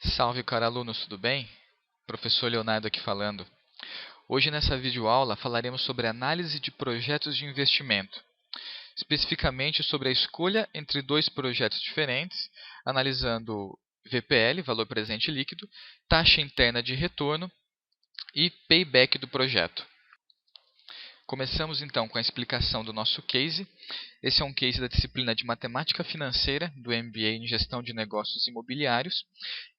Salve, caro alunos, tudo bem? Professor Leonardo aqui falando. Hoje nessa videoaula falaremos sobre análise de projetos de investimento, especificamente sobre a escolha entre dois projetos diferentes, analisando VPL, valor presente líquido, taxa interna de retorno e payback do projeto. Começamos então com a explicação do nosso case. Esse é um case da disciplina de Matemática Financeira do MBA em Gestão de Negócios Imobiliários.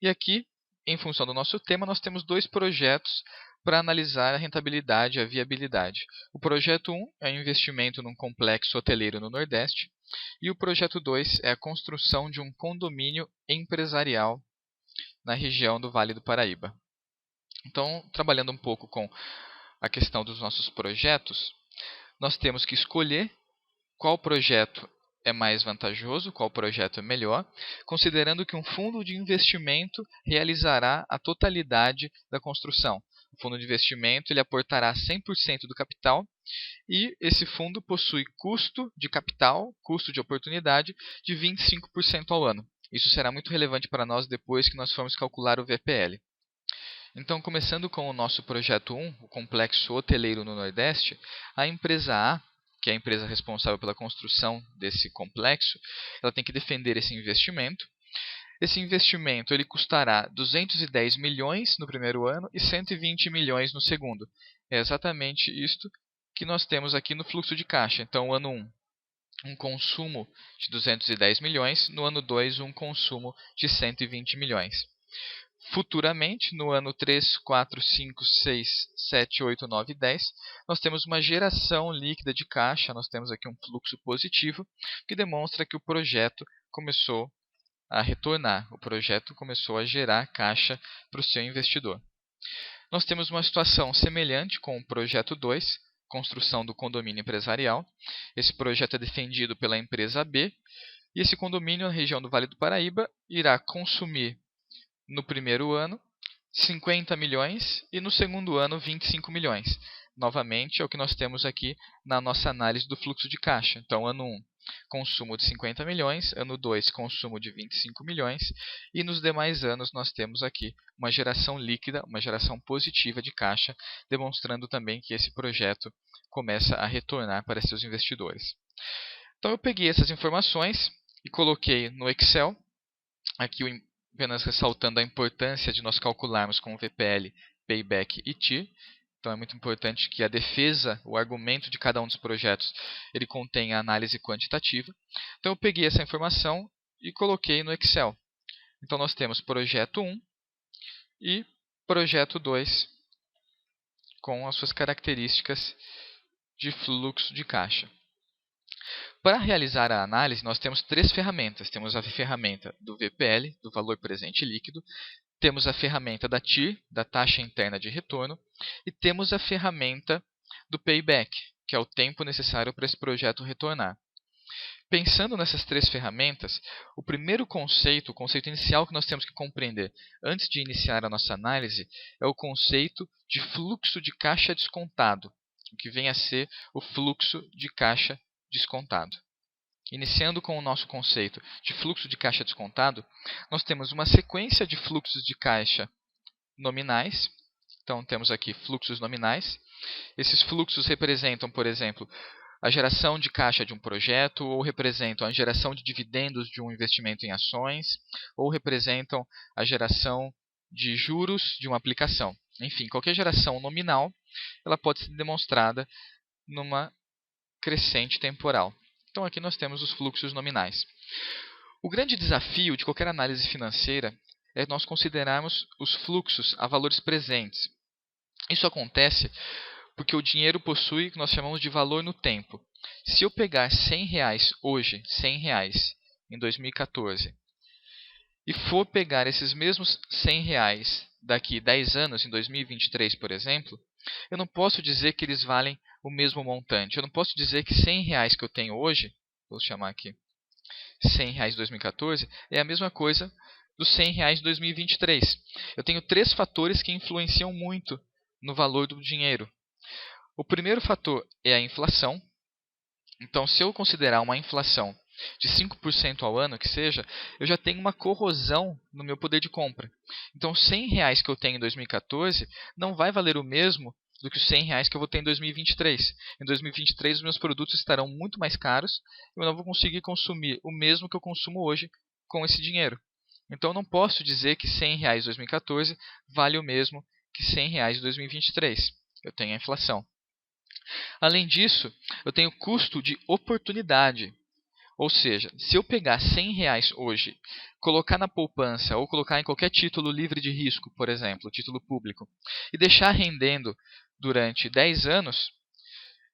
E aqui, em função do nosso tema, nós temos dois projetos para analisar a rentabilidade e a viabilidade. O projeto 1 é o investimento num complexo hoteleiro no Nordeste e o projeto 2 é a construção de um condomínio empresarial na região do Vale do Paraíba. Então, trabalhando um pouco com a questão dos nossos projetos, nós temos que escolher qual projeto é mais vantajoso, qual projeto é melhor, considerando que um fundo de investimento realizará a totalidade da construção. O fundo de investimento ele aportará 100% do capital e esse fundo possui custo de capital, custo de oportunidade, de 25% ao ano. Isso será muito relevante para nós depois que nós formos calcular o VPL. Então, começando com o nosso projeto 1, o complexo hoteleiro no Nordeste, a empresa A, que é a empresa responsável pela construção desse complexo, ela tem que defender esse investimento. Esse investimento ele custará 210 milhões no primeiro ano e 120 milhões no segundo. É exatamente isto que nós temos aqui no fluxo de caixa. Então, ano 1, um consumo de 210 milhões, no ano 2, um consumo de 120 milhões. Futuramente, no ano 3, 4, 5, 6, 7, 8, 9 e 10, nós temos uma geração líquida de caixa, nós temos aqui um fluxo positivo, que demonstra que o projeto começou a retornar, o projeto começou a gerar caixa para o seu investidor. Nós temos uma situação semelhante com o projeto 2, construção do condomínio empresarial. Esse projeto é defendido pela empresa B, e esse condomínio na região do Vale do Paraíba irá consumir no primeiro ano 50 milhões e no segundo ano 25 milhões. Novamente, é o que nós temos aqui na nossa análise do fluxo de caixa. Então, ano 1, consumo de 50 milhões, ano 2, consumo de 25 milhões, e nos demais anos nós temos aqui uma geração líquida, uma geração positiva de caixa, demonstrando também que esse projeto começa a retornar para seus investidores. Então, eu peguei essas informações e coloquei no Excel, aqui apenas ressaltando a importância de nós calcularmos com o VPL, Payback e TIR. Então é muito importante que a defesa, o argumento de cada um dos projetos, ele contém a análise quantitativa. Então eu peguei essa informação e coloquei no Excel. Então nós temos projeto 1 e projeto 2 com as suas características de fluxo de caixa. Para realizar a análise, nós temos três ferramentas. Temos a ferramenta do VPL, do valor presente líquido, temos a ferramenta da TIR, da taxa interna de retorno, e temos a ferramenta do payback, que é o tempo necessário para esse projeto retornar. Pensando nessas três ferramentas, o primeiro conceito, o conceito inicial que nós temos que compreender antes de iniciar a nossa análise, é o conceito de fluxo de caixa descontado, o que vem a ser o fluxo de caixa descontado. Iniciando com o nosso conceito de fluxo de caixa descontado, nós temos uma sequência de fluxos de caixa nominais. Então, temos aqui fluxos nominais. Esses fluxos representam, por exemplo, a geração de caixa de um projeto, ou representam a geração de dividendos de um investimento em ações, ou representam a geração de juros de uma aplicação. Enfim, qualquer geração nominal ela pode ser demonstrada numa crescente temporal. Então, aqui nós temos os fluxos nominais. O grande desafio de qualquer análise financeira é nós considerarmos os fluxos a valores presentes. Isso acontece porque o dinheiro possui o que nós chamamos de valor no tempo. Se eu pegar R$100 hoje, R$100 em 2014, e for pegar esses mesmos R$100 daqui 10 anos, em 2023, por exemplo, eu não posso dizer que eles valem o mesmo montante. Eu não posso dizer que R$100 que eu tenho hoje, vou chamar aqui R$100 de 2014, é a mesma coisa dos R$100 de 2023. Eu tenho três fatores que influenciam muito no valor do dinheiro. O primeiro fator é a inflação. Então, se eu considerar uma inflação de 5% ao ano, que seja, eu já tenho uma corrosão no meu poder de compra. Então, R$ 100 que eu tenho em 2014 não vai valer o mesmo do que os R$ 100 que eu vou ter em 2023. Em 2023, os meus produtos estarão muito mais caros e eu não vou conseguir consumir o mesmo que eu consumo hoje com esse dinheiro. Então, eu não posso dizer que R$ 100 em 2014 vale o mesmo que R$ 100 em 2023. Eu tenho a inflação. Além disso, eu tenho custo de oportunidade. Ou seja, se eu pegar R$ 100 hoje, colocar na poupança ou colocar em qualquer título livre de risco, por exemplo, título público, e deixar rendendo durante 10 anos,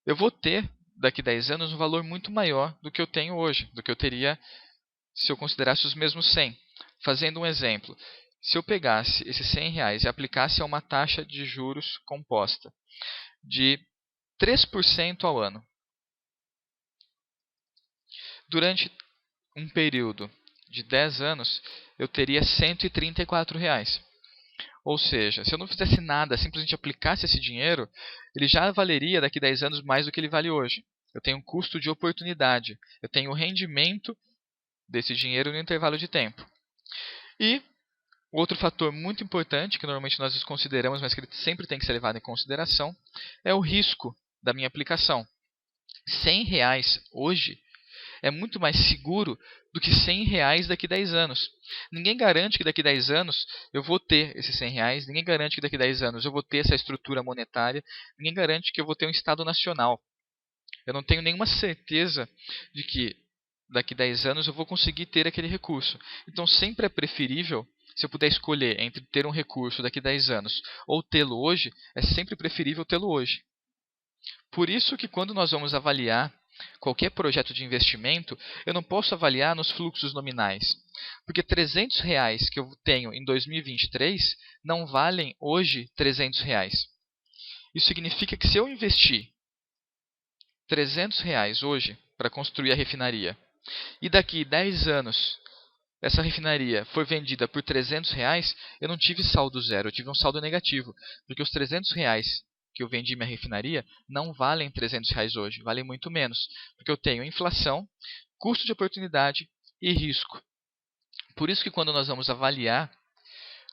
eu vou ter daqui a 10 anos um valor muito maior do que eu tenho hoje, do que eu teria se eu considerasse os mesmos 100. Fazendo um exemplo, se eu pegasse esses R$ 100 e aplicasse a uma taxa de juros composta de 3% ao ano, durante um período de 10 anos, eu teria R$ 134. Ou seja, se eu não fizesse nada, simplesmente aplicasse esse dinheiro, ele já valeria daqui a 10 anos mais do que ele vale hoje. Eu tenho um custo de oportunidade, eu tenho o rendimento desse dinheiro no intervalo de tempo. E outro fator muito importante, que normalmente nós desconsideramos, mas que ele sempre tem que ser levado em consideração, é o risco da minha aplicação. R$ 100 hoje é muito mais seguro do que R$ 100 daqui a 10 anos. Ninguém garante que daqui a 10 anos eu vou ter esses R$ 100, ninguém garante que daqui a 10 anos eu vou ter essa estrutura monetária, ninguém garante que eu vou ter um Estado nacional. Eu não tenho nenhuma certeza de que daqui a 10 anos eu vou conseguir ter aquele recurso. Então sempre é preferível, se eu puder escolher entre ter um recurso daqui a 10 anos ou tê-lo hoje, é sempre preferível tê-lo hoje. Por isso que quando nós vamos avaliar qualquer projeto de investimento, eu não posso avaliar nos fluxos nominais. Porque R$ 300 que eu tenho em 2023 não valem hoje R$ 300. Isso significa que se eu investir R$ 300 hoje para construir a refinaria e daqui 10 anos essa refinaria for vendida por R$ 300, eu não tive saldo zero, eu tive um saldo negativo. Porque os R$ 300 que eu vendi minha refinaria não valem R$ 300 hoje, valem muito menos. Porque eu tenho inflação, custo de oportunidade e risco. Por isso que quando nós vamos avaliar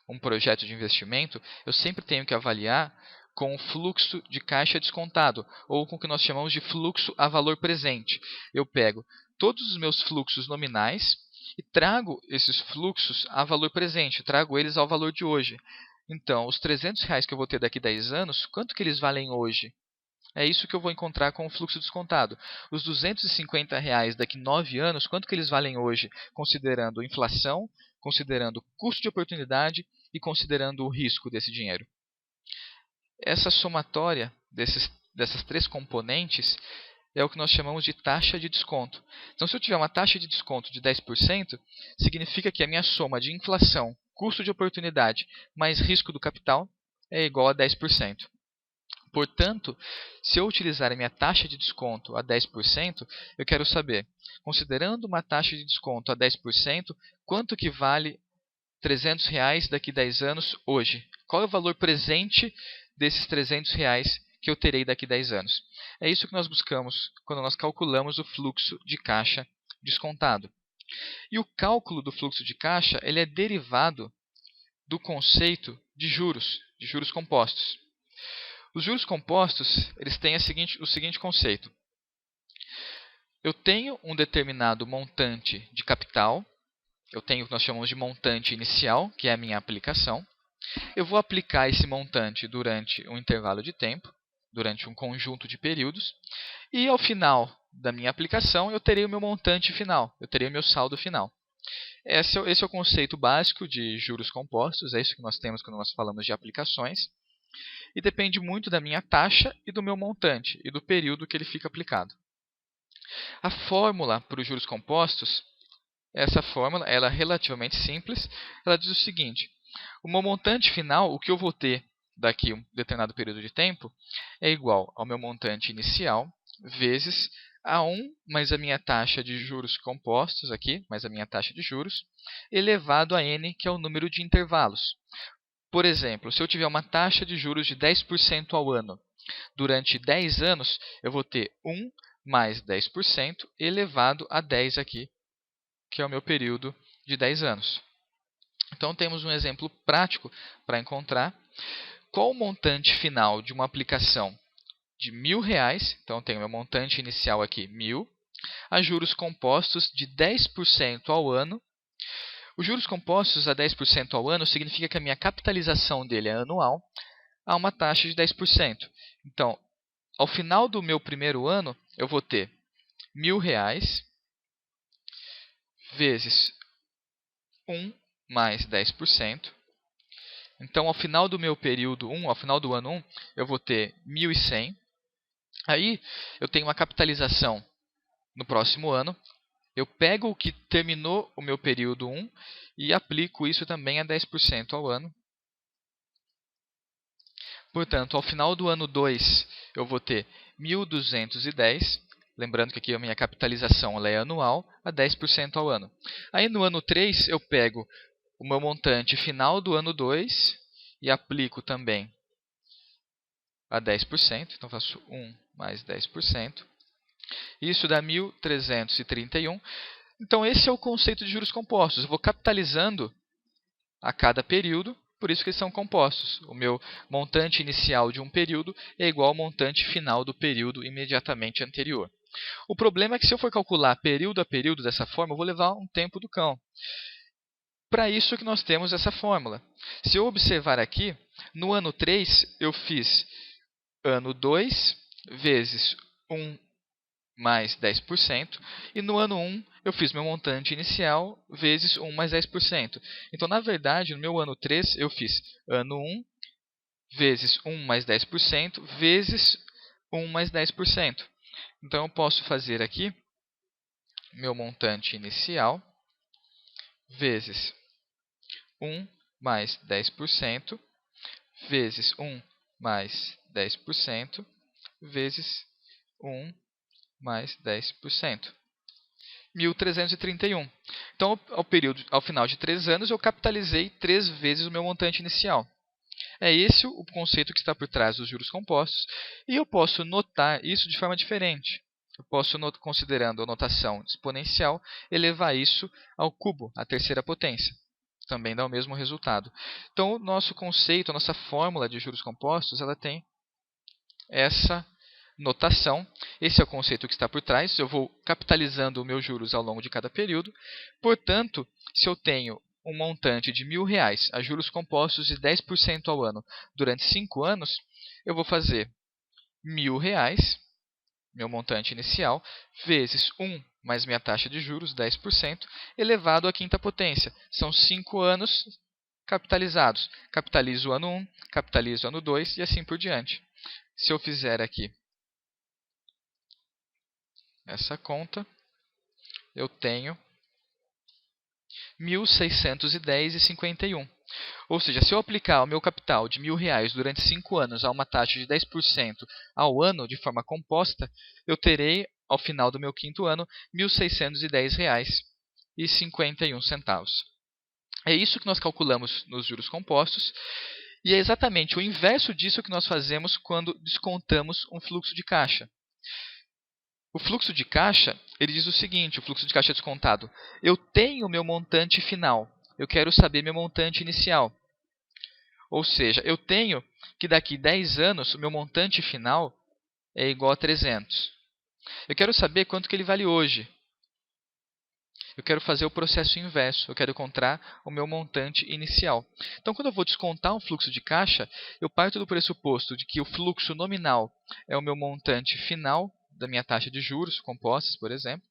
um projeto de investimento, eu sempre tenho que avaliar com o fluxo de caixa descontado, ou com o que nós chamamos de fluxo a valor presente. Eu pego todos os meus fluxos nominais e trago esses fluxos a valor presente, trago eles ao valor de hoje. Então, os R$ 300 que eu vou ter daqui a 10 anos, quanto que eles valem hoje? É isso que eu vou encontrar com o fluxo descontado. Os R$ 250 daqui a 9 anos, quanto que eles valem hoje, considerando inflação, considerando custo de oportunidade e considerando o risco desse dinheiro. Essa somatória dessas três componentes é o que nós chamamos de taxa de desconto. Então, se eu tiver uma taxa de desconto de 10%, significa que a minha soma de inflação, custo de oportunidade mais risco do capital é igual a 10%. Portanto, se eu utilizar a minha taxa de desconto a 10%, eu quero saber, considerando uma taxa de desconto a 10%, quanto que vale R$ 300 daqui a 10 anos hoje? Qual é o valor presente desses R$ 300 que eu terei daqui a 10 anos? É isso que nós buscamos quando nós calculamos o fluxo de caixa descontado. E o cálculo do fluxo de caixa ele é derivado do conceito de juros compostos. Os juros compostos eles têm o seguinte conceito. Eu tenho um determinado montante de capital, eu tenho o que nós chamamos de montante inicial, que é a minha aplicação. Eu vou aplicar esse montante durante um intervalo de tempo, durante um conjunto de períodos, e ao final da minha aplicação eu terei o meu montante final, eu terei o meu saldo final. Esse é o conceito básico de juros compostos, é isso que nós temos quando nós falamos de aplicações. E depende muito da minha taxa e do meu montante e do período que ele fica aplicado. A fórmula para os juros compostos, essa fórmula ela é relativamente simples. Ela diz o seguinte: o meu montante final, o que eu vou ter daqui a um determinado período de tempo, é igual ao meu montante inicial vezes A1 mais a minha taxa de juros compostos aqui, mais a minha taxa de juros, elevado a N, que é o número de intervalos. Por exemplo, se eu tiver uma taxa de juros de 10% ao ano, durante 10 anos, eu vou ter 1 mais 10% elevado a 10 aqui, que é o meu período de 10 anos. Então, temos um exemplo prático para encontrar qual o montante final de uma aplicação de R$1.000. Então, tenho meu montante inicial aqui, 1.000, a juros compostos de 10% ao ano. Os juros compostos a 10% ao ano significa que a minha capitalização dele é anual a uma taxa de 10%. Então, ao final do meu primeiro ano, eu vou ter R$1.000 vezes 1 mais 10%. Então, ao final do meu período 1, ao final do ano 1, eu vou ter 1.100. Aí, eu tenho uma capitalização no próximo ano. Eu pego o que terminou o meu período 1 e aplico isso também a 10% ao ano. Portanto, ao final do ano 2, eu vou ter 1.210. Lembrando que aqui a minha capitalização ela é anual, a 10% ao ano. Aí no ano 3, eu pego o meu montante final do ano 2 e aplico também a 10%. Então, faço 1 mais 10%. Isso dá 1.331. Então, esse é o conceito de juros compostos. Eu vou capitalizando a cada período, por isso que eles são compostos. O meu montante inicial de um período é igual ao montante final do período imediatamente anterior. O problema é que se eu for calcular período a período dessa forma, eu vou levar um tempo do cão. Para isso que nós temos essa fórmula. Se eu observar aqui, no ano 3 eu fiz ano 2 vezes 1 mais 10%, e no ano 1 eu fiz meu montante inicial vezes 1 mais 10%. Então, na verdade, no meu ano 3 eu fiz ano 1 vezes 1 mais 10% vezes 1 mais 10%. Então, eu posso fazer aqui meu montante inicial vezes 1 mais 10% vezes 1 mais 10% vezes 1 mais 10%. 1.331. Então, ao final de 3 anos, eu capitalizei 3 vezes o meu montante inicial. É esse o conceito que está por trás dos juros compostos, e eu posso notar isso de forma diferente. Eu posso, considerando a notação exponencial, elevar isso ao cubo, à terceira potência. Também dá o mesmo resultado. Então, o nosso conceito, a nossa fórmula de juros compostos, ela tem essa notação. Esse é o conceito que está por trás. Eu vou capitalizando os meus juros ao longo de cada período. Portanto, se eu tenho um montante de R$1.000 a juros compostos de 10% ao ano durante 5 anos, eu vou fazer R$1.000, meu montante inicial, vezes 1 mais minha taxa de juros, 10%, elevado à quinta potência. São 5 anos capitalizados. Capitalizo o ano 1, capitalizo o ano 2 e assim por diante. Se eu fizer aqui essa conta, eu tenho 1.610,51. Ou seja, se eu aplicar o meu capital de R$1.000 durante 5 anos a uma taxa de 10% ao ano de forma composta, eu terei, ao final do meu quinto ano, R$1.610,51. É isso que nós calculamos nos juros compostos, e é exatamente o inverso disso que nós fazemos quando descontamos um fluxo de caixa. O fluxo de caixa, ele diz o seguinte, o fluxo de caixa descontado: eu tenho meu montante final, eu quero saber meu montante inicial. Ou seja, eu tenho que daqui 10 anos o meu montante final é igual a 300. Eu quero saber quanto que ele vale hoje. Eu quero fazer o processo inverso, eu quero encontrar o meu montante inicial. Então, quando eu vou descontar um fluxo de caixa, eu parto do pressuposto de que o fluxo nominal é o meu montante final da minha taxa de juros compostas, por exemplo,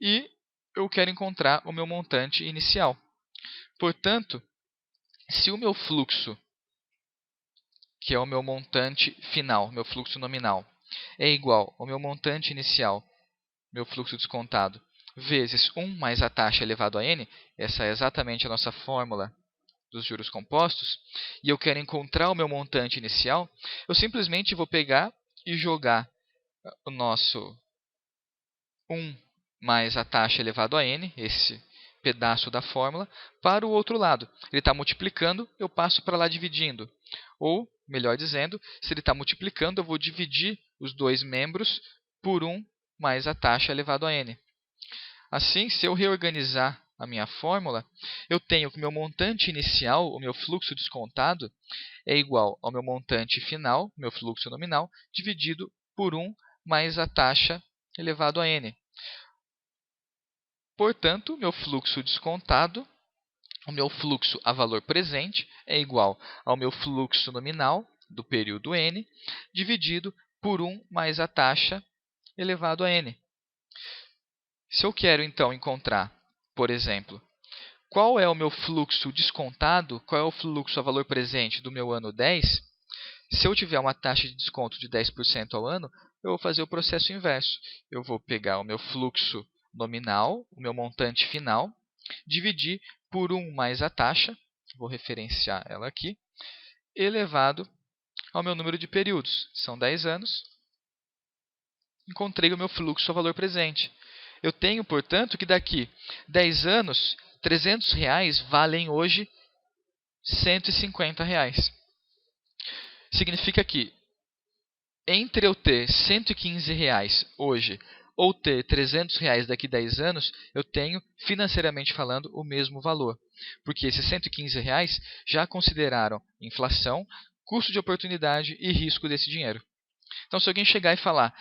e eu quero encontrar o meu montante inicial. Portanto, se o meu fluxo, que é o meu montante final, meu fluxo nominal, é igual ao meu montante inicial, meu fluxo descontado, vezes 1 mais a taxa elevado a n, essa é exatamente a nossa fórmula dos juros compostos, e eu quero encontrar o meu montante inicial, eu simplesmente vou pegar e jogar o nosso 1 mais a taxa elevado a n, esse pedaço da fórmula, para o outro lado. Ele está multiplicando, eu passo para lá dividindo. Ou, melhor dizendo, se ele está multiplicando, eu vou dividir os dois membros por 1 mais a taxa elevado a n. Assim, se eu reorganizar a minha fórmula, eu tenho que o meu montante inicial, o meu fluxo descontado, é igual ao meu montante final, meu fluxo nominal, dividido por 1 mais a taxa elevado a n. Portanto, meu fluxo descontado, o meu fluxo a valor presente, é igual ao meu fluxo nominal do período n, dividido por 1 mais a taxa elevado a n. Se eu quero, então, encontrar, por exemplo, qual é o meu fluxo descontado, qual é o fluxo a valor presente do meu ano 10, se eu tiver uma taxa de desconto de 10% ao ano, eu vou fazer o processo inverso. Eu vou pegar o meu fluxo nominal, o meu montante final, dividir por 1 mais a taxa, vou referenciar ela aqui, elevado ao meu número de períodos. São 10 anos. Encontrei o meu fluxo a valor presente. Eu tenho, portanto, que daqui 10 anos, R$300 valem hoje R$150. Significa que entre eu ter R$115 hoje ou ter R$300 daqui a 10 anos, eu tenho, financeiramente falando, o mesmo valor. Porque esses R$115 já consideraram inflação, custo de oportunidade e risco desse dinheiro. Então, se alguém chegar e falar,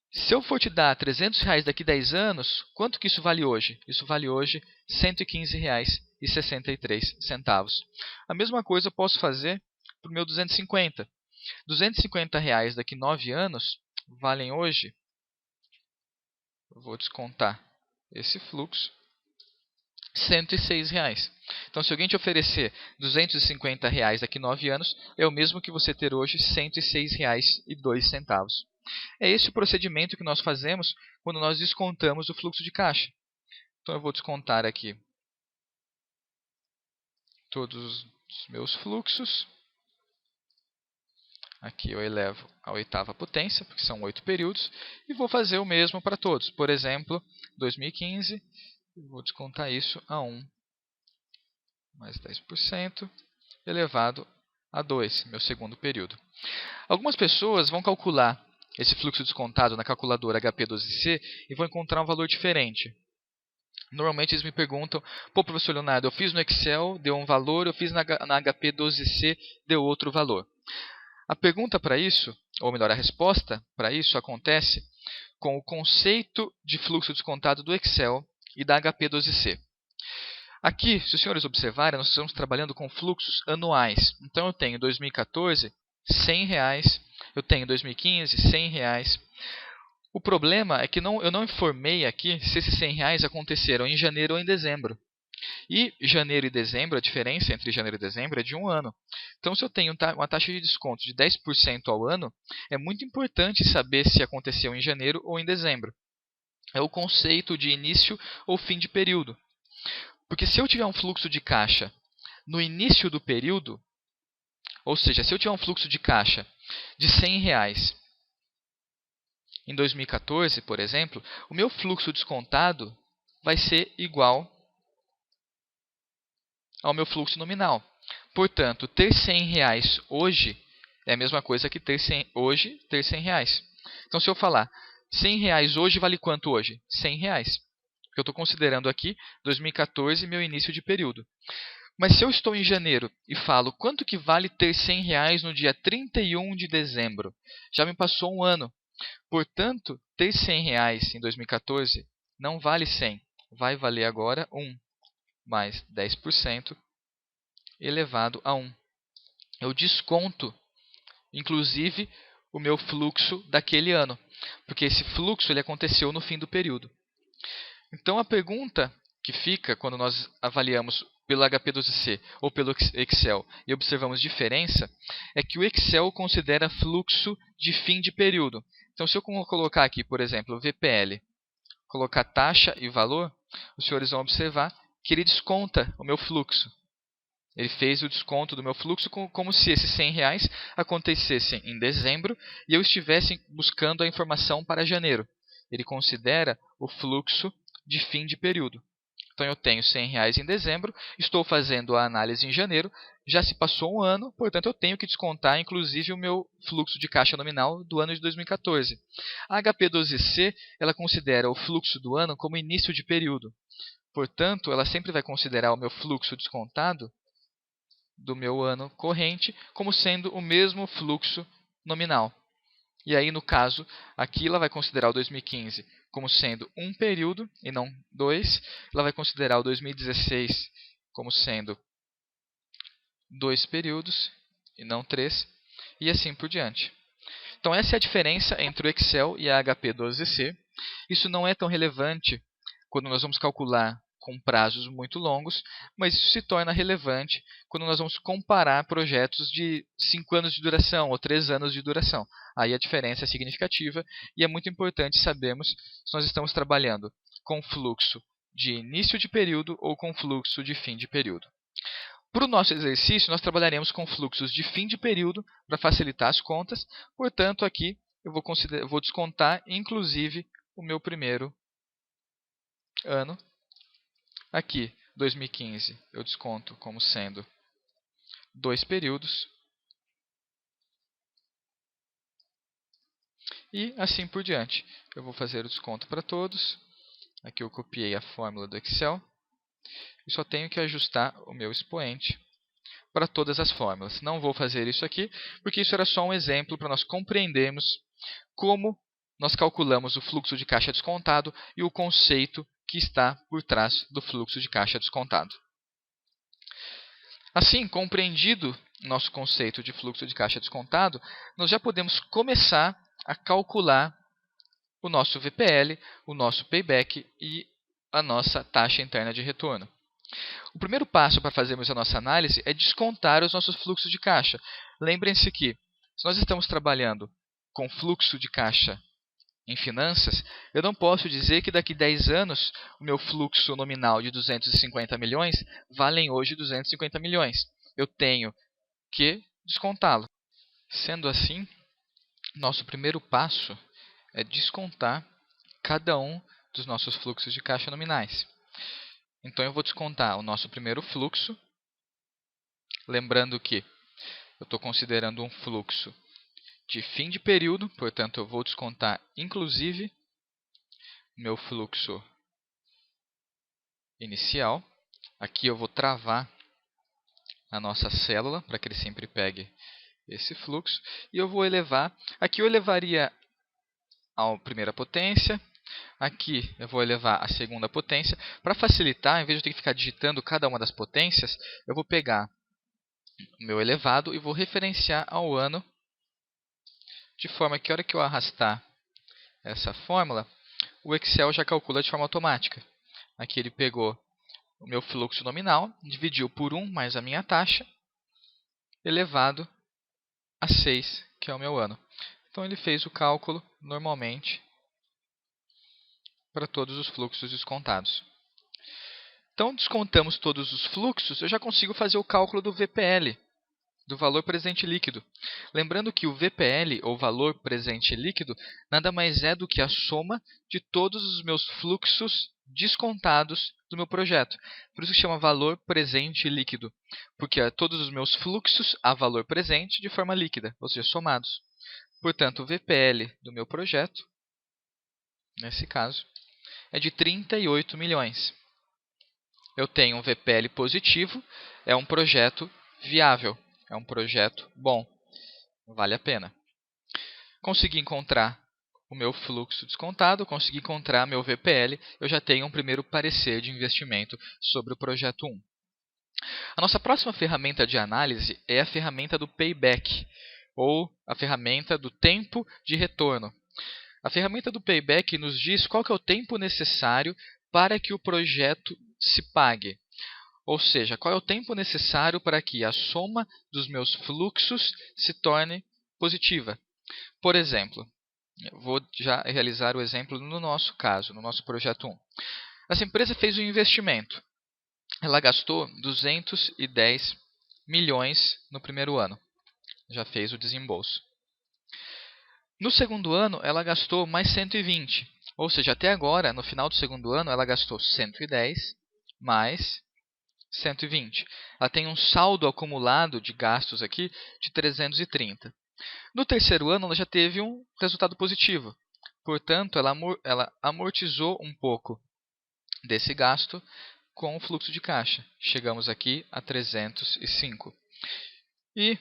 se eu for te dar R$300 daqui a 10 anos, quanto que isso vale hoje? Isso vale hoje R$115,63. A mesma coisa eu posso fazer para o meu 250. R$250 daqui a 9 anos valem hoje, eu vou descontar esse fluxo, R$106. Então, se alguém te oferecer R$250 daqui a 9 anos, é o mesmo que você ter hoje R$106,02. É esse o procedimento que nós fazemos quando nós descontamos o fluxo de caixa. Então, eu vou descontar aqui todos os meus fluxos. Aqui eu elevo a 8ª potência, porque são 8 períodos, e vou fazer o mesmo para todos. Por exemplo, 2015, vou descontar isso a 1 mais 10%, elevado a 2, meu segundo período. Algumas pessoas vão calcular esse fluxo descontado na calculadora HP12C e vão encontrar um valor diferente. Normalmente eles me perguntam, pô, professor Leonardo, eu fiz no Excel, deu um valor, eu fiz na HP12C, deu outro valor. A pergunta para isso, ou melhor, a resposta para isso acontece com o conceito de fluxo descontado do Excel e da HP12C. Aqui, se os senhores observarem, nós estamos trabalhando com fluxos anuais. Então, eu tenho 2014, R$100, eu tenho 2015, R$100. O problema é que eu não informei aqui se esses R$100 aconteceram em janeiro ou em dezembro. E janeiro e dezembro, a diferença entre janeiro e dezembro é de um ano. Então, se eu tenho uma taxa de desconto de 10% ao ano, é muito importante saber se aconteceu em janeiro ou em dezembro. É o conceito de início ou fim de período. Porque se eu tiver um fluxo de caixa no início do período, ou seja, se eu tiver um fluxo de caixa de R$100 em 2014, por exemplo, o meu fluxo descontado vai ser igual ao meu fluxo nominal. Portanto, ter R$100 hoje é a mesma coisa que ter hoje ter R$100. Então, se eu falar R$100 hoje vale quanto hoje? R$100. Porque eu estou considerando aqui 2014 meu início de período. Mas se eu estou em janeiro e falo quanto que vale ter R$100 no dia 31 de dezembro, já me passou um ano. Portanto, ter R$100 em 2014 não vale 100. Vai valer agora 1 mais 10% elevado a 1. Eu desconto, inclusive, o meu fluxo daquele ano, porque esse fluxo ele aconteceu no fim do período. Então, a pergunta que fica quando nós avaliamos pelo HP12C ou pelo Excel e observamos diferença é que o Excel considera fluxo de fim de período. Então, se eu colocar aqui, por exemplo, o VPL, colocar taxa e valor, os senhores vão observar que ele desconta o meu fluxo. Ele fez o desconto do meu fluxo como se esses R$100 acontecessem em dezembro e eu estivesse buscando a informação para janeiro. Ele considera o fluxo de fim de período. Então, eu tenho R$100 em dezembro, estou fazendo a análise em janeiro Já se passou um ano, portanto eu tenho que descontar inclusive o meu fluxo de caixa nominal do ano de 2014. A HP12C ela considera o fluxo do ano como início de período. Portanto, ela sempre vai considerar o meu fluxo descontado do meu ano corrente como sendo o mesmo fluxo nominal. E aí, no caso, aqui ela vai considerar o 2015 como sendo um período e não dois. Ela vai considerar o 2016 como sendo dois períodos e não três. E assim por diante. Então, essa é a diferença entre o Excel e a HP12C. Isso não é tão relevante quando nós vamos calcular com prazos muito longos, mas isso se torna relevante quando nós vamos comparar projetos de 5 anos de duração ou 3 anos de duração. Aí a diferença é significativa e é muito importante sabermos se nós estamos trabalhando com fluxo de início de período ou com fluxo de fim de período. Para o nosso exercício, nós trabalharemos com fluxos de fim de período para facilitar as contas. Portanto, aqui eu vou descontar inclusive o meu primeiro ano. Aqui, 2015, eu desconto como sendo dois períodos. E assim por diante. Eu vou fazer o desconto para todos. Aqui eu copiei a fórmula do Excel. E só tenho que ajustar o meu expoente para todas as fórmulas. Não vou fazer isso aqui, porque isso era só um exemplo para nós compreendermos como nós calculamos o fluxo de caixa descontado e o conceito que está por trás do fluxo de caixa descontado. Assim, compreendido nosso conceito de fluxo de caixa descontado, nós já podemos começar a calcular o nosso VPL, o nosso payback e a nossa taxa interna de retorno. O primeiro passo para fazermos a nossa análise é descontar os nossos fluxos de caixa. Lembrem-se que, se nós estamos trabalhando com fluxo de caixa em finanças, eu não posso dizer que daqui a 10 anos o meu fluxo nominal de 250 milhões valem hoje 250 milhões. Eu tenho que descontá-lo. Sendo assim, nosso primeiro passo é descontar cada um dos nossos fluxos de caixa nominais. Então, eu vou descontar o nosso primeiro fluxo, lembrando que eu estou considerando um fluxo de fim de período, portanto, eu vou descontar inclusive meu fluxo inicial. Aqui eu vou travar a nossa célula para que ele sempre pegue esse fluxo. E eu vou elevar, aqui eu elevaria a primeira potência, aqui eu vou elevar a segunda potência. Para facilitar, em vez de eu ter que ficar digitando cada uma das potências, eu vou pegar o meu elevado e vou referenciar ao ano, de forma que a hora que eu arrastar essa fórmula, o Excel já calcula de forma automática. Aqui ele pegou o meu fluxo nominal, dividiu por 1 mais a minha taxa, elevado a 6, que é o meu ano. Então ele fez o cálculo normalmente para todos os fluxos descontados. Então, descontamos todos os fluxos, eu já consigo fazer o cálculo do VPL, do valor presente líquido. Lembrando que o VPL, ou valor presente líquido, nada mais é do que a soma de todos os meus fluxos descontados do meu projeto. Por isso que chama valor presente líquido, porque é todos os meus fluxos a valor presente de forma líquida, ou seja, somados. Portanto, o VPL do meu projeto, nesse caso, é de 38 milhões. Eu tenho um VPL positivo, é um projeto viável. É um projeto bom, vale a pena. Consegui encontrar o meu fluxo descontado, consegui encontrar meu VPL, eu já tenho um primeiro parecer de investimento sobre o projeto 1. A nossa próxima ferramenta de análise é a ferramenta do payback, ou a ferramenta do tempo de retorno. A ferramenta do payback nos diz qual que é o tempo necessário para que o projeto se pague. Ou seja, qual é o tempo necessário para que a soma dos meus fluxos se torne positiva. Por exemplo, eu vou já realizar o exemplo no nosso caso, no nosso projeto 1. Essa empresa fez um investimento. Ela gastou 210 milhões no primeiro ano. Já fez o desembolso. No segundo ano, ela gastou mais 120. Ou seja, até agora, no final do segundo ano, ela gastou 110 mais 120. Ela tem um saldo acumulado de gastos aqui de 330. No terceiro ano, ela já teve um resultado positivo. Portanto, ela amortizou um pouco desse gasto com o fluxo de caixa. Chegamos aqui a 305. E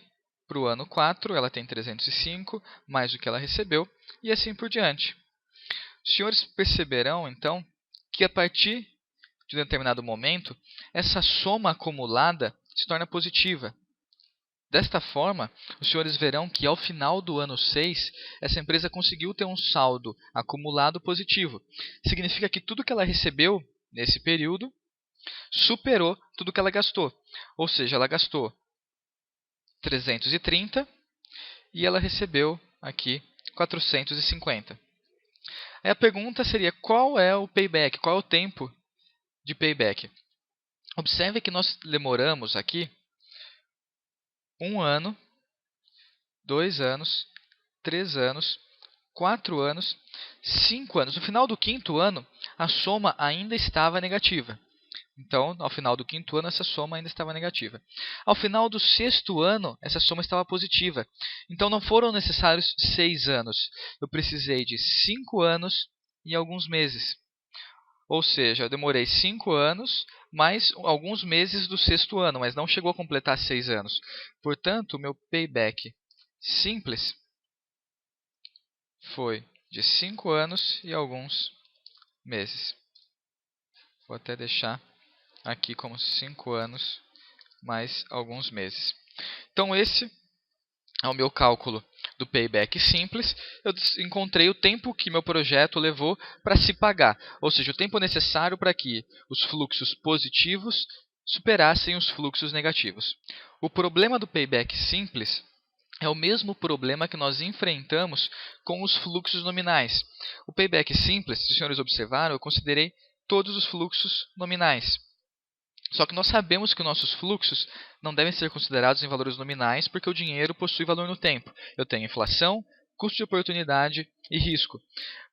para o ano 4, ela tem 305, mais o que ela recebeu, e assim por diante. Os senhores perceberão, então, que a partir de um determinado momento, essa soma acumulada se torna positiva. Desta forma, os senhores verão que ao final do ano 6, essa empresa conseguiu ter um saldo acumulado positivo. Significa que tudo que ela recebeu nesse período superou tudo que ela gastou. Ou seja, ela gastou 330 e ela recebeu aqui 450. Aí a pergunta seria, qual é o payback? Qual é o tempo de payback? Observe que nós demoramos aqui 1 ano, 2 anos, 3 anos, 4 anos, 5 anos. No final do quinto ano, a soma ainda estava negativa. Então, ao final do quinto ano, essa soma ainda estava negativa. Ao final do sexto ano, essa soma estava positiva. Então, não foram necessários 6 anos. Eu precisei de 5 anos e alguns meses. Ou seja, eu demorei 5 anos, mais alguns meses do sexto ano, mas não chegou a completar 6 anos. Portanto, o meu payback simples foi de 5 anos e alguns meses. Vou até deixar aqui como 5 anos mais alguns meses. Então, esse é o meu cálculo do payback simples. Eu encontrei o tempo que meu projeto levou para se pagar, ou seja, o tempo necessário para que os fluxos positivos superassem os fluxos negativos. O problema do payback simples é o mesmo problema que nós enfrentamos com os fluxos nominais. O payback simples, se os senhores observaram, eu considerei todos os fluxos nominais. Só que nós sabemos que nossos fluxos não devem ser considerados em valores nominais porque o dinheiro possui valor no tempo. Eu tenho inflação, custo de oportunidade e risco.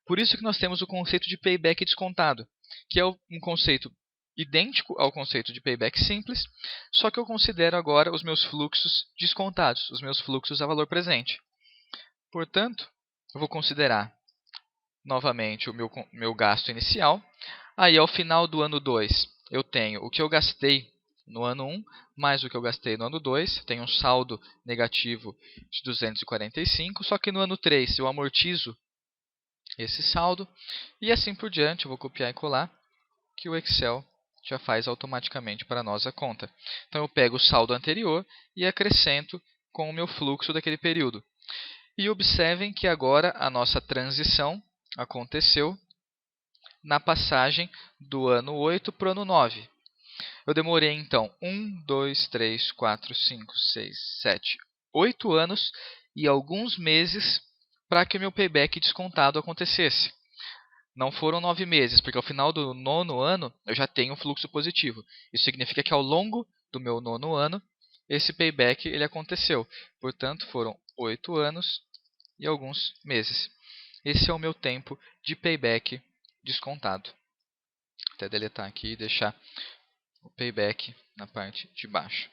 Por isso que nós temos o conceito de payback descontado, que é um conceito idêntico ao conceito de payback simples, só que eu considero agora os meus fluxos descontados, os meus fluxos a valor presente. Portanto, eu vou considerar novamente o meu gasto inicial. Aí, ao final do ano 2, eu tenho o que eu gastei no ano 1, mais o que eu gastei no ano 2. Tenho um saldo negativo de 245, só que no ano 3 eu amortizo esse saldo. E assim por diante, eu vou copiar e colar, que o Excel já faz automaticamente para nós a conta. Então, eu pego o saldo anterior e acrescento com o meu fluxo daquele período. E observem que agora a nossa transição aconteceu na passagem do ano 8 para o ano 9. Eu demorei, então, 1, 2, 3, 4, 5, 6, 7, 8 anos e alguns meses para que o meu payback descontado acontecesse. Não foram 9 meses, porque ao final do nono ano eu já tenho um fluxo positivo. Isso significa que ao longo do meu nono ano, esse payback ele aconteceu. Portanto, foram 8 anos e alguns meses. Esse é o meu tempo de payback descontado. Vou até deletar aqui e deixar o payback na parte de baixo.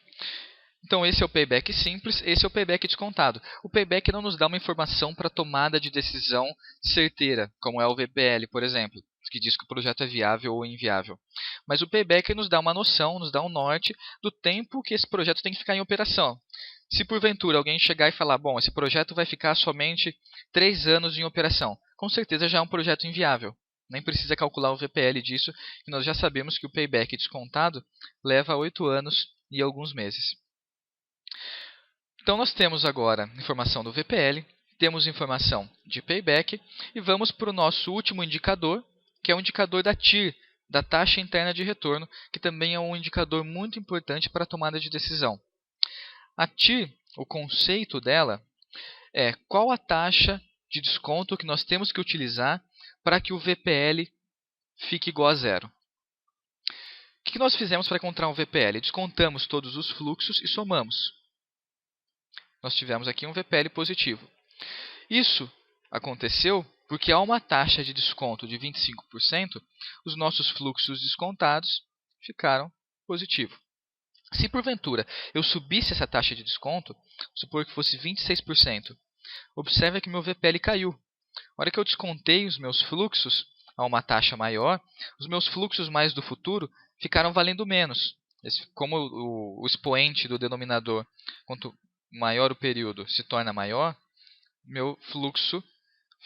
Então, esse é o payback simples, esse é o payback descontado. O payback não nos dá uma informação para tomada de decisão certeira, como é o VPL, por exemplo, que diz que o projeto é viável ou inviável. Mas o payback nos dá uma noção, nos dá um norte do tempo que esse projeto tem que ficar em operação. Se porventura alguém chegar e falar, bom, esse projeto vai ficar somente 3 anos em operação, com certeza já é um projeto inviável. Nem precisa calcular o VPL disso, e nós já sabemos que o payback descontado leva 8 anos e alguns meses. Então, nós temos agora informação do VPL, temos informação de payback e vamos para o nosso último indicador, que é o indicador da TIR, da taxa interna de retorno, que também é um indicador muito importante para a tomada de decisão. A TIR, o conceito dela é qual a taxa de desconto que nós temos que utilizar para que o VPL fique igual a zero. O que nós fizemos para encontrar um VPL? Descontamos todos os fluxos e somamos. Nós tivemos aqui um VPL positivo. Isso aconteceu porque há uma taxa de desconto de 25%, os nossos fluxos descontados ficaram positivos. Se porventura eu subisse essa taxa de desconto, supor que fosse 26%, observe que meu VPL caiu. Na hora que eu descontei os meus fluxos a uma taxa maior, os meus fluxos mais do futuro ficaram valendo menos. Como o expoente do denominador, quanto maior o período se torna maior, meu fluxo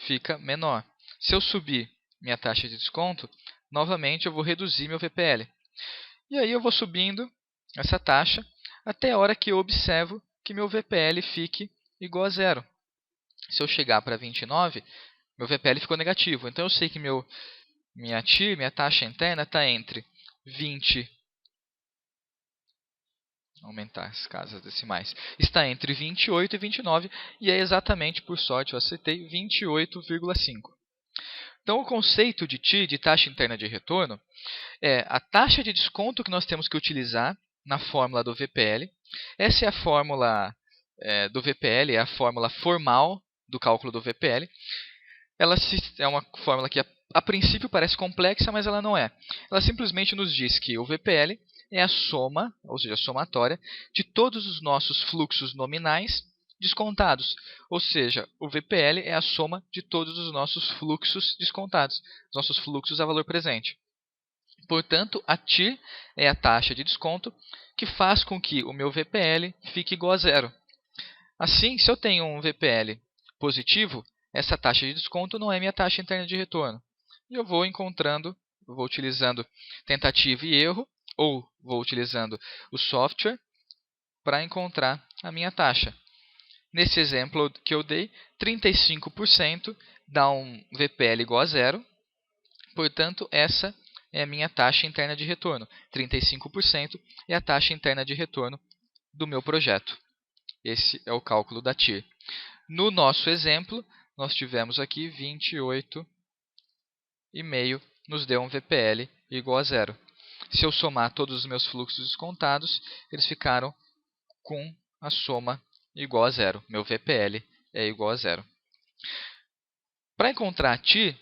fica menor. Se eu subir minha taxa de desconto, novamente eu vou reduzir meu VPL. E aí eu vou subindo essa taxa até a hora que eu observo que meu VPL fique igual a zero. Se eu chegar para 29, meu VPL ficou negativo. Então eu sei que minha TIR, minha taxa interna, está entre 20. Aumentar as casas decimais. Está entre 28 e 29 e é exatamente, por sorte, eu acertei 28,5. Então o conceito de TIR, de taxa interna de retorno, é a taxa de desconto que nós temos que utilizar na fórmula do VPL. Essa é a fórmula do VPL, é a fórmula formal do cálculo do VPL. Ela é uma fórmula que a princípio parece complexa, mas ela não é. Ela simplesmente nos diz que o VPL é a soma, ou seja, a somatória, de todos os nossos fluxos nominais descontados. Ou seja, o VPL é a soma de todos os nossos fluxos descontados, os nossos fluxos a valor presente. Portanto, a TIR é a taxa de desconto que faz com que o meu VPL fique igual a zero. Assim, se eu tenho um VPL positivo, essa taxa de desconto não é minha taxa interna de retorno. E eu vou utilizando tentativa e erro, ou vou utilizando o software para encontrar a minha taxa. Nesse exemplo que eu dei, 35% dá um VPL igual a zero. Portanto, essa é a minha taxa interna de retorno. 35% é a taxa interna de retorno do meu projeto. Esse é o cálculo da TIR. No nosso exemplo, nós tivemos aqui 28,5 nos deu um VPL igual a zero. Se eu somar todos os meus fluxos descontados, eles ficaram com a soma igual a zero. Meu VPL é igual a zero. Para encontrar a TIR,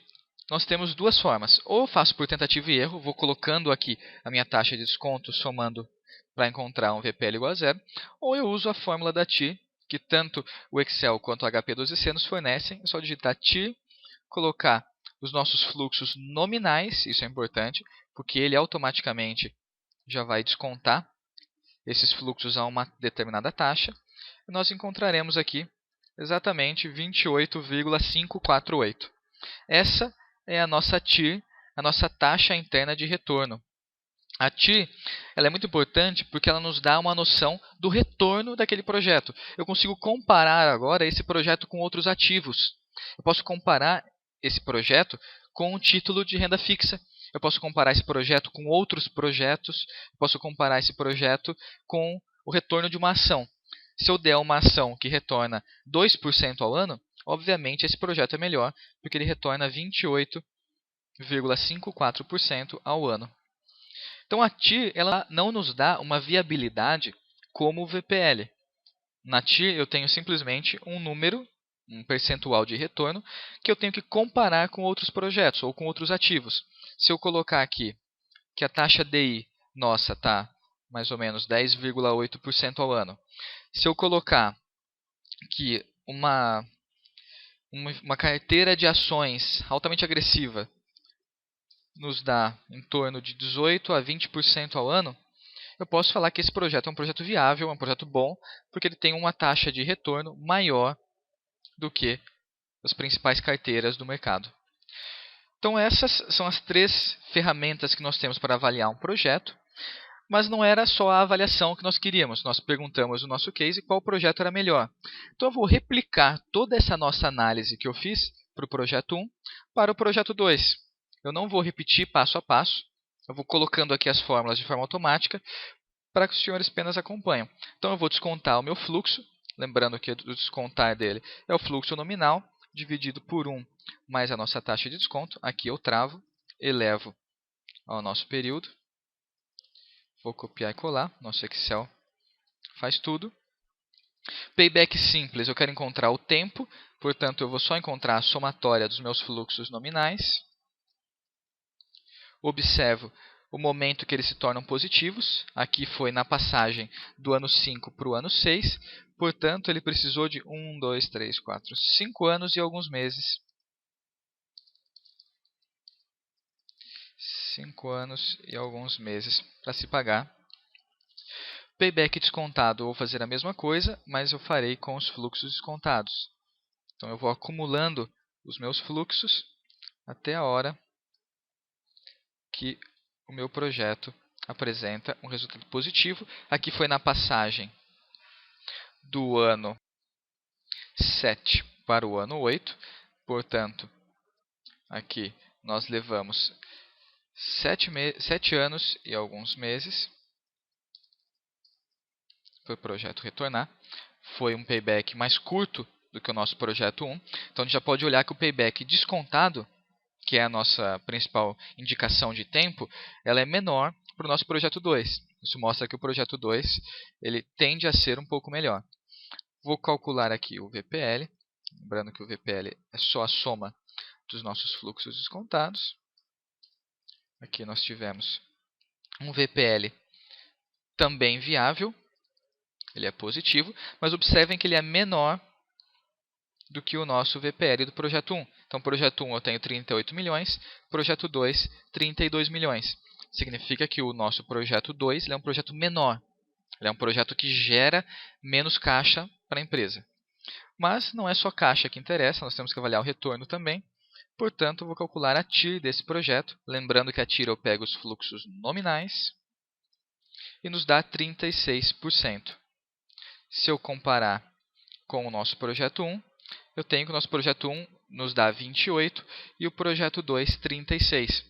nós temos duas formas. Ou eu faço por tentativa e erro, vou colocando aqui a minha taxa de desconto, somando para encontrar um VPL igual a zero. Ou eu uso a fórmula da TIR, que tanto o Excel quanto o HP12C nos fornecem. É só digitar TIR, colocar os nossos fluxos nominais, isso é importante, porque ele automaticamente já vai descontar esses fluxos a uma determinada taxa. E nós encontraremos aqui exatamente 28,548. Essa é a nossa TIR, a nossa taxa interna de retorno. A TIR ela é muito importante porque ela nos dá uma noção do retorno daquele projeto. Eu consigo comparar agora esse projeto com outros ativos. Eu posso comparar esse projeto com um título de renda fixa. Eu posso comparar esse projeto com outros projetos. Eu posso comparar esse projeto com o retorno de uma ação. Se eu der uma ação que retorna 2% ao ano, obviamente esse projeto é melhor, porque ele retorna 28,54% ao ano. Então a TIR ela não nos dá uma viabilidade como o VPL. Na TIR eu tenho simplesmente um número, um percentual de retorno, que eu tenho que comparar com outros projetos ou com outros ativos. Se eu colocar aqui que a taxa DI nossa está mais ou menos 10,8% ao ano. Se eu colocar que uma carteira de ações altamente agressiva nos dá em torno de 18 a 20% ao ano, eu posso falar que esse projeto é um projeto viável, é um projeto bom, porque ele tem uma taxa de retorno maior do que as principais carteiras do mercado. Então essas são as três ferramentas que nós temos para avaliar um projeto, mas não era só a avaliação que nós queríamos. Nós perguntamos no nosso case qual projeto era melhor. Então eu vou replicar toda essa nossa análise que eu fiz para o projeto 1 para o projeto 2. Eu não vou repetir passo a passo, eu vou colocando aqui as fórmulas de forma automática para que os senhores apenas acompanhem. Então eu vou descontar o meu fluxo, lembrando que o descontar dele é o fluxo nominal, dividido por 1 mais a nossa taxa de desconto. Aqui eu travo, elevo ao nosso período. Vou copiar e colar, nosso Excel faz tudo. Payback simples, eu quero encontrar o tempo, portanto eu vou só encontrar a somatória dos meus fluxos nominais. Observo o momento que eles se tornam positivos. Aqui foi na passagem do ano 5 para o ano 6. Portanto, ele precisou de 1, 2, 3, 4, 5 anos e alguns meses. 5 anos e alguns meses para se pagar. Payback descontado, eu vou fazer a mesma coisa, mas eu farei com os fluxos descontados. Então, eu vou acumulando os meus fluxos até a hora que o meu projeto apresenta um resultado positivo. Aqui foi na passagem do ano 7 para o ano 8. Portanto, aqui nós levamos 7 anos e alguns meses para o projeto retornar. Foi um payback mais curto do que o nosso projeto 1. Então, a gente já pode olhar que o payback descontado, que é a nossa principal indicação de tempo, ela é menor para o nosso projeto 2. Isso mostra que o projeto 2 ele tende a ser um pouco melhor. Vou calcular aqui o VPL. Lembrando que o VPL é só a soma dos nossos fluxos descontados. Aqui nós tivemos um VPL também viável. Ele é positivo, mas observem que ele é menor do que o nosso VPL do projeto 1. Então, projeto 1 eu tenho 38 milhões, projeto 2, 32 milhões. Significa que o nosso projeto 2 ele é um projeto menor. Ele é um projeto que gera menos caixa para a empresa. Mas não é só caixa que interessa, nós temos que avaliar o retorno também. Portanto, eu vou calcular a TIR desse projeto. Lembrando que a TIR eu pego os fluxos nominais e nos dá 36%. Se eu comparar com o nosso projeto 1, eu tenho que o nosso projeto 1 nos dá 28 e o projeto 2, 36.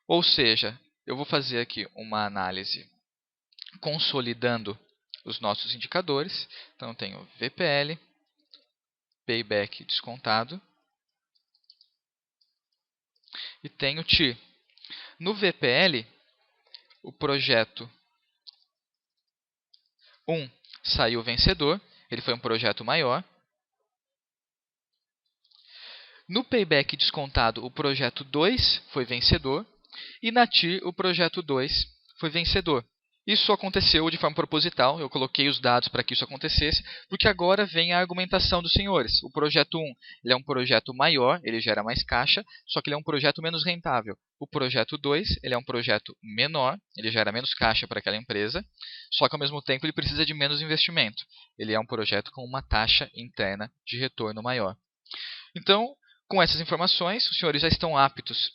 Ou seja, eu vou fazer aqui uma análise consolidando os nossos indicadores. Então, eu tenho VPL, Payback descontado e tenho TIR. No VPL, o projeto 1 saiu vencedor, ele foi um projeto maior. No Payback descontado, o projeto 2 foi vencedor. E na TIR, o projeto 2 foi vencedor. Isso aconteceu de forma proposital, eu coloquei os dados para que isso acontecesse, porque agora vem a argumentação dos senhores. O projeto 1 ele é um projeto maior, ele gera mais caixa, só que ele é um projeto menos rentável. O projeto 2 ele é um projeto menor, ele gera menos caixa para aquela empresa, só que ao mesmo tempo ele precisa de menos investimento. Ele é um projeto com uma taxa interna de retorno maior. Então, com essas informações, os senhores já estão aptos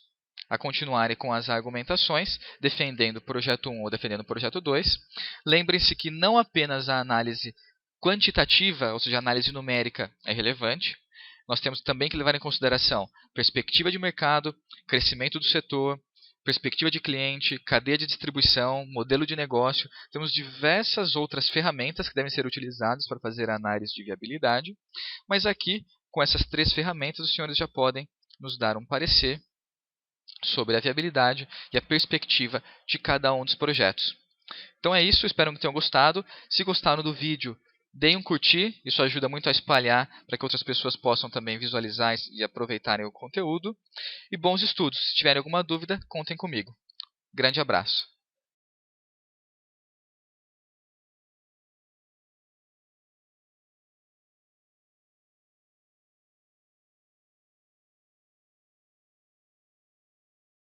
a continuarem com as argumentações, defendendo o projeto 1 ou defendendo o projeto 2. Lembrem-se que não apenas a análise quantitativa, ou seja, a análise numérica, é relevante. Nós temos também que levar em consideração perspectiva de mercado, crescimento do setor, perspectiva de cliente, cadeia de distribuição, modelo de negócio. Temos diversas outras ferramentas que devem ser utilizadas para fazer a análise de viabilidade. Mas aqui, com essas 3 ferramentas, os senhores já podem nos dar um parecer sobre a viabilidade e a perspectiva de cada um dos projetos. Então é isso, espero que tenham gostado. Se gostaram do vídeo, deem um curtir, isso ajuda muito a espalhar para que outras pessoas possam também visualizar e aproveitarem o conteúdo. E bons estudos. Se tiverem alguma dúvida, contem comigo. Grande abraço.